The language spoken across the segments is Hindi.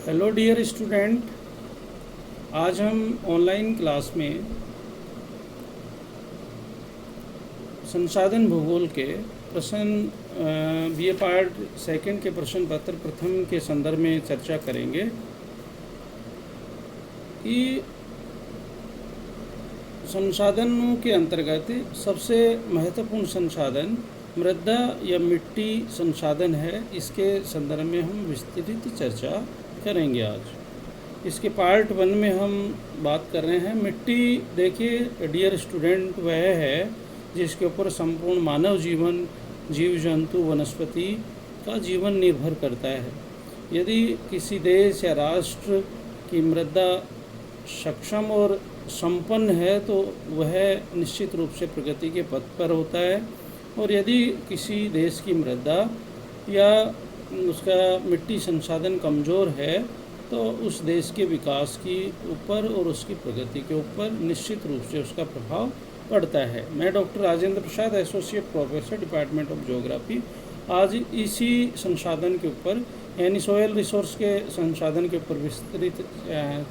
Hello dear student. आज हम ऑनलाइन क्लास में संसाधन भूगोल के प्रश्न बीए पार्ट सेकंड के प्रश्न पत्र प्रथम के संदर्भ में चर्चा करेंगे कि संसाधनों के अंतर्गत सबसे महत्वपूर्ण संसाधन मृदा या मिट्टी संसाधन है। इसके संदर्भ में हम विस्तृत चर्चा करेंगे। आज इसके पार्ट 1 में हम बात कर रहे हैं मिट्टी। देखिए डियर स्टूडेंट, वह है जिसके ऊपर संपूर्ण मानव जीवन, जीव जंतु, वनस्पति का जीवन निर्भर करता है। यदि किसी देश या राष्ट्र की मृदा सक्षम और संपन्न है तो वह निश्चित रूप से प्रगति के पथ पर होता है, और यदि किसी देश की मृदा या उसका मिट्टी संसाधन कमज़ोर है तो उस देश के विकास की ऊपर और उसकी प्रगति के ऊपर निश्चित रूप से उसका प्रभाव पड़ता है। मैं doctor Rajendra Prasad, associate professor, department of geography, आज इसी संसाधन के ऊपर यानी सोयल रिसोर्स के संसाधन के ऊपर विस्तृत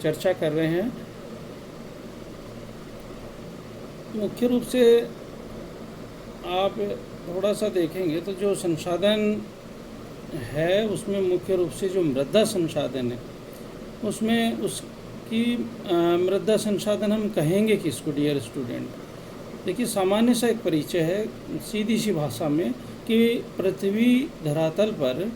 चर्चा कर रहे हैं। मुख्य रूप से आप थोड़ा सा देखेंगे तो जो संसाधन है उसमें मुख्य रूप से जो मृदा संसाधन है उसमें उसकी मृदा संसाधन हम कहेंगे किसको डियर स्टूडेंट? देखिए, सामान्य सा एक परिचय है सीधी सी भाषा में कि पृथ्वी धरातल पर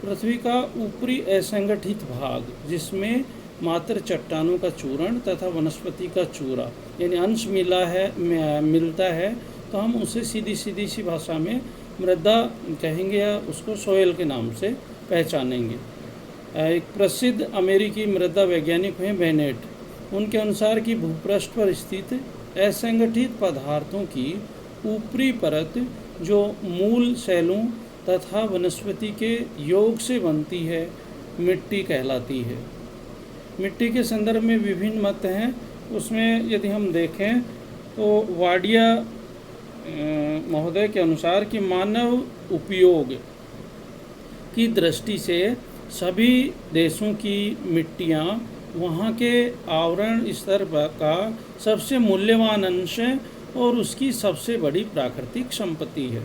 पृथ्वी का ऊपरी असंगठित भाग जिसमें मात्र चट्टानों का चूर्ण तथा वनस्पति का चूरा यानी अंश मिलता है, तो हम उसे सीधी सी भाषा में मृदा कहेंगे या उसको सोयल के नाम से पहचानेंगे। एक प्रसिद्ध अमेरिकी मृदा वैज्ञानिक हैं बेनेट। उनके अनुसार कि भूपृष्ठ पर स्थित असंगठित पदार्थों की ऊपरी परत जो मूल सेलों तथा वनस्पति के योग से बनती है मिट्टी कहलाती है। मिट्टी के संदर्भ में विभिन्न मत हैं। उसमें यदि हम देखें तो वाडिया महोदय के अनुसार कि मानव उपयोग की दृष्टि से सभी देशों की मिट्टियाँ वहाँ के आवरण स्तर का सबसे मूल्यवान अंश है और उसकी सबसे बड़ी प्राकृतिक संपत्ति है।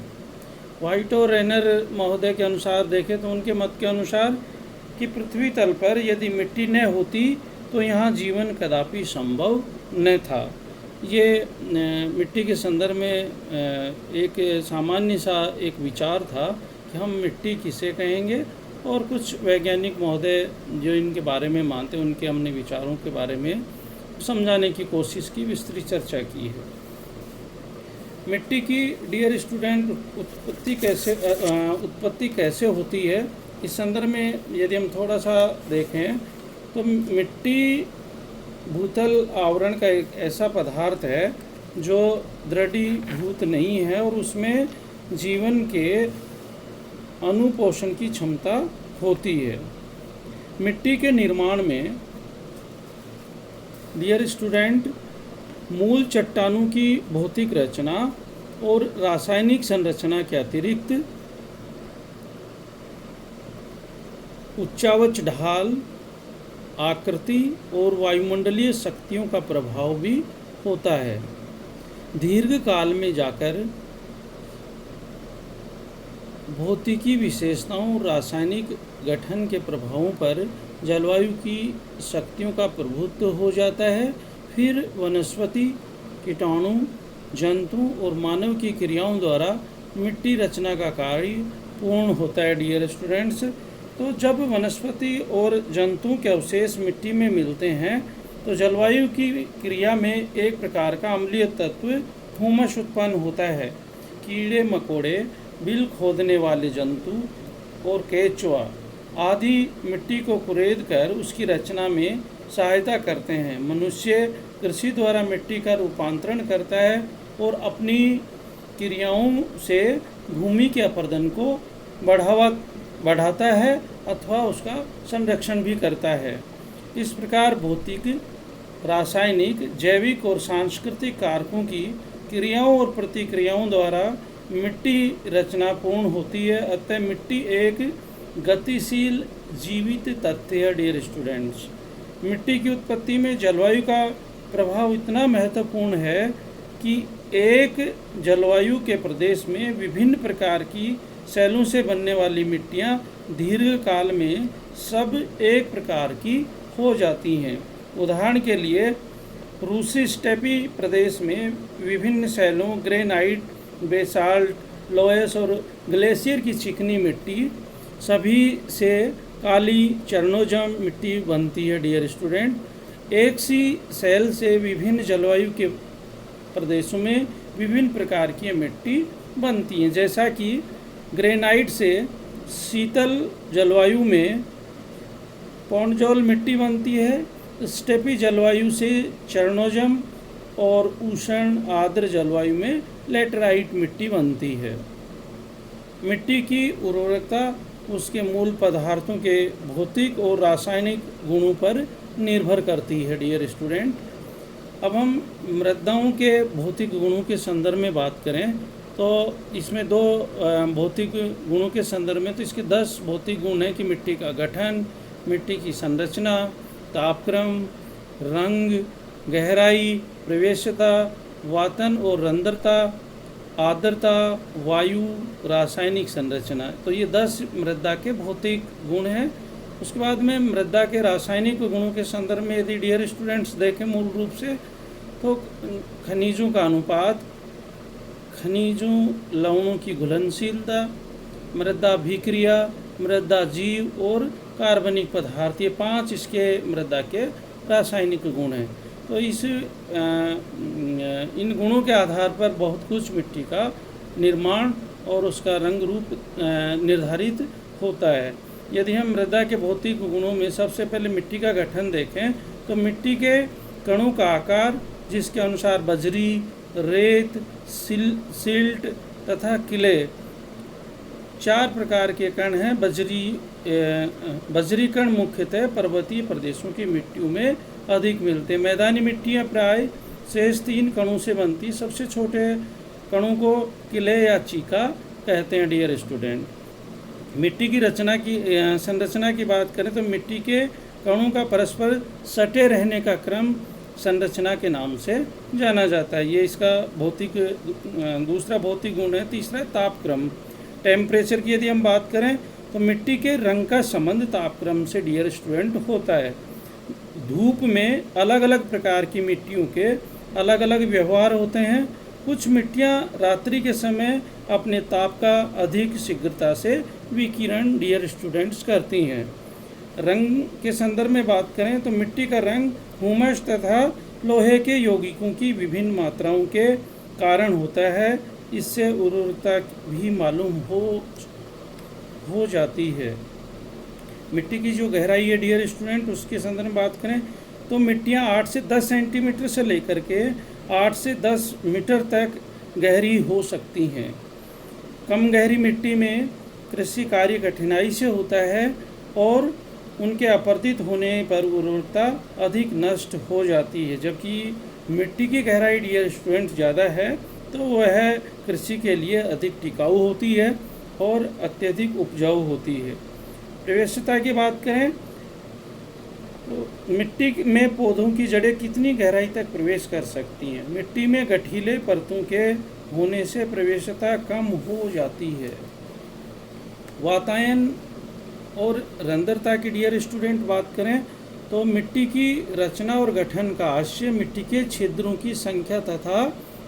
वाइट और रेनर महोदय के अनुसार देखें तो उनके मत के अनुसार कि पृथ्वी तल पर यदि मिट्टी न होती तो यहाँ जीवन कदापि संभव न था। ये मिट्टी के संदर्भ में एक सामान्य सा एक विचार था कि हम मिट्टी किसे कहेंगे, और कुछ वैज्ञानिक महोदय जो इनके बारे में मानते हैं उनके हमने विचारों के बारे में समझाने की कोशिश की, विस्तृत चर्चा की है। मिट्टी की डियर स्टूडेंट उत्पत्ति कैसे होती है, इस संदर्भ में यदि हम थोड़ा सा देखें तो मिट्टी भूतल आवरण का एक ऐसा पदार्थ है जो दृढ़ीभूत नहीं है और उसमें जीवन के अनुपोषण की क्षमता होती है। मिट्टी के निर्माण में डियर स्टूडेंट मूल चट्टानों की भौतिक रचना और रासायनिक संरचना के अतिरिक्त उच्चावच ढाल, आकृति और वायुमंडलीय शक्तियों का प्रभाव भी होता है। दीर्घ काल में जाकर भौतिकी विशेषताओं और रासायनिक गठन के प्रभावों पर जलवायु की शक्तियों का प्रभुत्व हो जाता है। फिर वनस्पति, कीटाणु, जंतु और मानव की क्रियाओं द्वारा मिट्टी रचना का कार्य पूर्ण होता है डियर स्टूडेंट्स। तो जब वनस्पति और जंतुओं के अवशेष मिट्टी में मिलते हैं तो जलवायु की क्रिया में एक प्रकार का अम्लीय तत्व हुमस उत्पन्न होता है। कीड़े मकोड़े, बिल खोदने वाले जंतु और केंचुआ आदि मिट्टी को कुरेद कर उसकी रचना में सहायता करते हैं। मनुष्य कृषि द्वारा मिट्टी का रूपांतरण करता है और अपनी क्रियाओं से भूमि के अपरदन को बढ़ाता है अथवा उसका संरक्षण भी करता है। इस प्रकार भौतिक, रासायनिक, जैविक और सांस्कृतिक कारकों की क्रियाओं और प्रतिक्रियाओं द्वारा मिट्टी रचना पूर्ण होती है। अतः मिट्टी एक गतिशील जीवित तथ्य है डियर स्टूडेंट्स। मिट्टी की उत्पत्ति में जलवायु का प्रभाव इतना महत्वपूर्ण है कि एक जलवायु के प्रदेश में विभिन्न प्रकार की शैलों से बनने वाली मिट्टियाँ दीर्घकाल में सब एक प्रकार की हो जाती हैं। उदाहरण के लिए रूसी स्टेपी प्रदेश में विभिन्न शैलों ग्रेनाइट, बेसाल्ट, लोयस और ग्लेशियर की चिकनी मिट्टी सभी से काली चरणोजम मिट्टी बनती है डियर स्टूडेंट। एक सी शैल से विभिन्न जलवायु के प्रदेशों में विभिन्न प्रकार की मिट्टी बनती हैं, जैसा कि ग्रेनाइट से शीतल जलवायु में पौंडजोल मिट्टी बनती है, स्टेपी जलवायु से चरणोजम और उष्ण आर्द्र जलवायु में लेटराइट मिट्टी बनती है। मिट्टी की उर्वरकता उसके मूल पदार्थों के भौतिक और रासायनिक गुणों पर निर्भर करती है डियर स्टूडेंट। अब हम मृदाओं के भौतिक गुणों के संदर्भ में बात करें तो इसमें दो भौतिक गुणों के संदर्भ में तो इसके 10 भौतिक गुण हैं कि मिट्टी का गठन, मिट्टी की संरचना, तापक्रम, रंग, गहराई, प्रवेशता, वातन और रंध्रता, आर्द्रता, वायु, रासायनिक संरचना। तो ये 10 मृदा के भौतिक गुण हैं। उसके बाद में मृदा के रासायनिक गुणों के संदर्भ में यदि डियर स्टूडेंट्स देखें मूल रूप से तो खनिजों का अनुपात, खनिजों लवणों की घुलनशीलता, मृदा अभिक्रिया, मृदा जीव और कार्बनिक पदार्थ, ये 5 इसके मृदा के रासायनिक गुण हैं। तो इन गुणों के आधार पर बहुत कुछ मिट्टी का निर्माण और उसका रंग रूप निर्धारित होता है। यदि हम मृदा के भौतिक गुणों में सबसे पहले मिट्टी का गठन देखें तो मिट्टी के कणों का आकार, जिसके अनुसार बजरी, रेत, सिल्ट तथा किले 4 प्रकार के कण हैं। बजरी कण मुख्यतः पर्वतीय प्रदेशों की मिट्टियों में अधिक मिलते हैं। मैदानी मिट्टियाँ प्राय शेष 3 कणों से बनती। सबसे छोटे कणों को किले या चीका कहते हैं डियर स्टूडेंट। मिट्टी की संरचना की बात करें तो मिट्टी के कणों का परस्पर सटे रहने का क्रम संरचना के नाम से जाना जाता है। ये इसका दूसरा भौतिक गुण है। तीसरा है तापक्रम। टेम्परेचर की यदि हम बात करें तो मिट्टी के रंग का संबंध तापक्रम से डियर स्टूडेंट होता है। धूप में अलग अलग प्रकार की मिट्टियों के अलग अलग व्यवहार होते हैं। कुछ मिट्टियाँ रात्रि के समय अपने ताप का अधिक शीघ्रता से विकिरण डियर स्टूडेंट्स करती हैं। रंग के संदर्भ में बात करें तो मिट्टी का रंग हुमस तथा लोहे के यौगिकों की विभिन्न मात्राओं के कारण होता है। इससे उर्वरकता भी मालूम हो जाती है। मिट्टी की जो गहराई है डियर स्टूडेंट, उसके संदर्भ में बात करें तो मिट्टियाँ 8 से 10 सेंटीमीटर से लेकर के 8 से 10 मीटर तक गहरी हो सकती हैं। कम गहरी मिट्टी में कृषि कार्य कठिनाई से होता है और उनके अपरदित होने पर उर्वरकता अधिक नष्ट हो जाती है। जबकि मिट्टी की गहराई डियर स्टूडेंट ज़्यादा है तो वह कृषि के लिए अधिक टिकाऊ होती है और अत्यधिक उपजाऊ होती है। प्रवेशता की बात करें तो मिट्टी में पौधों की जड़ें कितनी गहराई तक प्रवेश कर सकती हैं। मिट्टी में गठीले परतों के होने से प्रवेशता कम हो जाती है। वातायन और रंध्रता की डियर स्टूडेंट बात करें तो मिट्टी की रचना और गठन का आशय मिट्टी के छिद्रों की संख्या तथा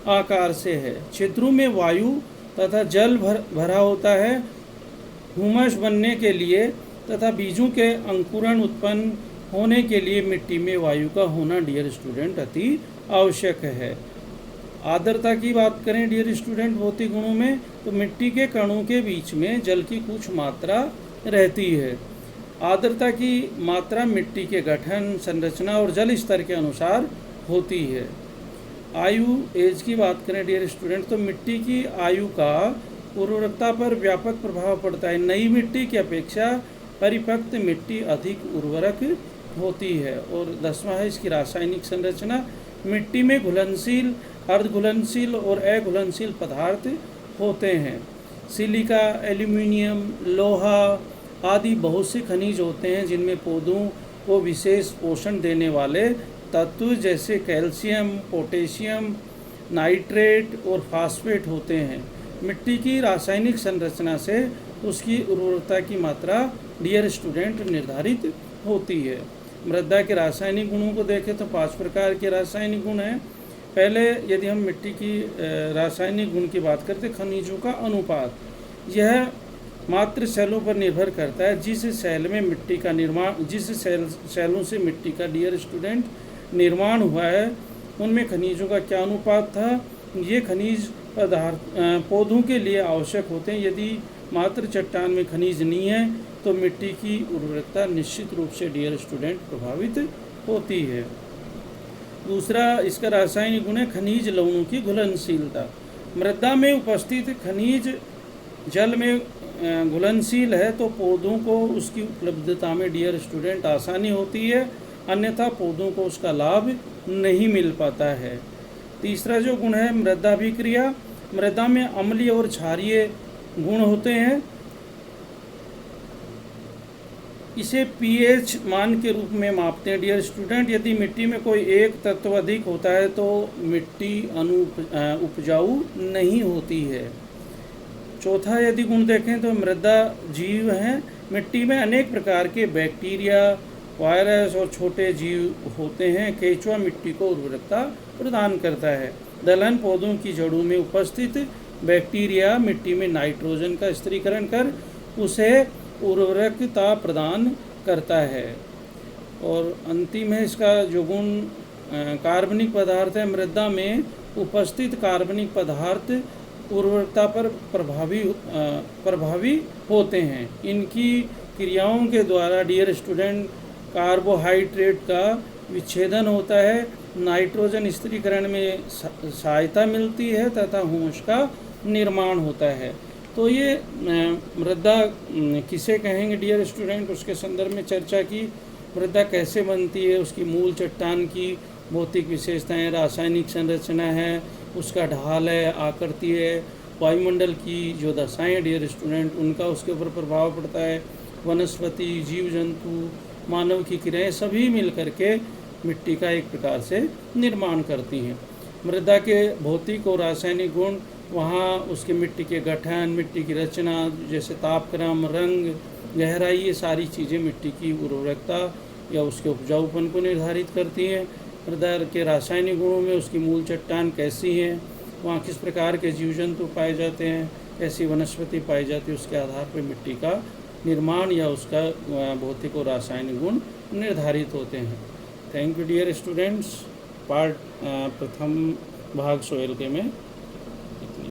आकार से है। छिद्रों में वायु तथा जल भरा होता है। हुमस बनने के लिए तथा बीजों के अंकुरण उत्पन्न होने के लिए मिट्टी में वायु का होना डियर स्टूडेंट अति आवश्यक है। आर्द्रता की बात करें डियर स्टूडेंट भौतिक गुणों में तो मिट्टी के कणों के बीच में जल की कुछ मात्रा रहती है। आर्द्रता की मात्रा मिट्टी के गठन, संरचना और जल स्तर के अनुसार होती है। आयु एज की बात करें डियर स्टूडेंट तो मिट्टी की आयु का उर्वरकता पर व्यापक प्रभाव पड़ता है। नई मिट्टी की अपेक्षा परिपक्व मिट्टी अधिक उर्वरक होती है। और 10वां है इसकी रासायनिक संरचना। मिट्टी में घुलनशील, अर्धघुलनशील और अघुलनशील पदार्थ होते हैं। सिलिका, एल्यूमिनियम, लोहा, आदि बहुत से खनिज होते हैं जिनमें पौधों को विशेष पोषण देने वाले तत्व जैसे कैल्शियम, पोटेशियम, नाइट्रेट और फास्फेट होते हैं। मिट्टी की रासायनिक संरचना से उसकी उर्वरता की मात्रा डियर स्टूडेंट निर्धारित होती है। मृदा के रासायनिक गुणों को देखें तो 5 प्रकार के रासायनिक गुण हैं। पहले यदि हम मिट्टी की रासायनिक गुण की बात करते, खनिजों का अनुपात, यह मात्र सेलों पर निर्भर करता है। जिस सेल में मिट्टी का निर्माण, जिस सेलों से मिट्टी का डियर स्टूडेंट निर्माण हुआ है, उनमें खनिजों का क्या अनुपात था। ये खनिज पदार्थ पौधों के लिए आवश्यक होते हैं। यदि मात्र चट्टान में खनिज नहीं है तो मिट्टी की उर्वरकता निश्चित रूप से डियर स्टूडेंट प्रभावित होती है। दूसरा इसका रासायनिक गुण है खनिज लवणों की घुलनशीलता। मृदा में उपस्थित खनिज जल में घुलनशील है तो पौधों को उसकी उपलब्धता में डियर स्टूडेंट आसानी होती है, अन्यथा पौधों को उसका लाभ नहीं मिल पाता है। तीसरा जो गुण है मृदाभिक्रिया। मृदा में अम्लीय और क्षारीय गुण होते हैं। इसे पीएच मान के रूप में मापते हैं डियर स्टूडेंट। यदि मिट्टी में कोई एक तत्व अधिक होता है तो मिट्टी उपजाऊ नहीं होती है। चौथा यदि गुण देखें तो मृदा जीव हैं। मिट्टी में अनेक प्रकार के बैक्टीरिया, वायरस और छोटे जीव होते हैं। केंचुआ मिट्टी को उर्वरकता प्रदान करता है। दलहन पौधों की जड़ों में उपस्थित बैक्टीरिया मिट्टी में नाइट्रोजन का स्थिरीकरण कर उसे उर्वरकता प्रदान करता है। और अंतिम है इसका जो गुण कार्बनिक पदार्थ है। मृदा में उपस्थित कार्बनिक पदार्थ उर्वरकता पर प्रभावी होते हैं। इनकी क्रियाओं के द्वारा डियर स्टूडेंट कार्बोहाइड्रेट का विच्छेदन होता है, नाइट्रोजन स्थिरीकरण में सहायता मिलती है तथा ह्यूमस का निर्माण होता है। तो ये मृदा किसे कहेंगे डियर स्टूडेंट, उसके संदर्भ में चर्चा की। मृदा कैसे बनती है, उसकी मूल चट्टान की भौतिक विशेषताएं, रासायनिक संरचना है, उसका ढाल है, आकृति है, वायुमंडल की जो दशाएं डियर स्टूडेंट, उनका उसके ऊपर प्रभाव पड़ता है, वनस्पति, जीव जंतु, मानव की क्रियाएं सभी मिल करके मिट्टी का एक प्रकार से निर्माण करती हैं। मृदा के भौतिक और रासायनिक गुण, वहाँ उसके मिट्टी के गठन, मिट्टी की रचना, जैसे तापक्रम, रंग, गहराई, ये सारी चीज़ें मिट्टी की उर्वरकता या उसके उपजाऊपन को निर्धारित करती हैं। मृदा के रासायनिक गुणों में उसकी मूल चट्टान कैसी है, वहाँ किस प्रकार के जीव जंतु पाए जाते हैं, कैसी वनस्पति पाई जाती है, उसके आधार पर मिट्टी का निर्माण या उसका भौतिक और रासायनिक गुण निर्धारित होते हैं। Thank you dear students. Part प्रथम भाग सोयल के में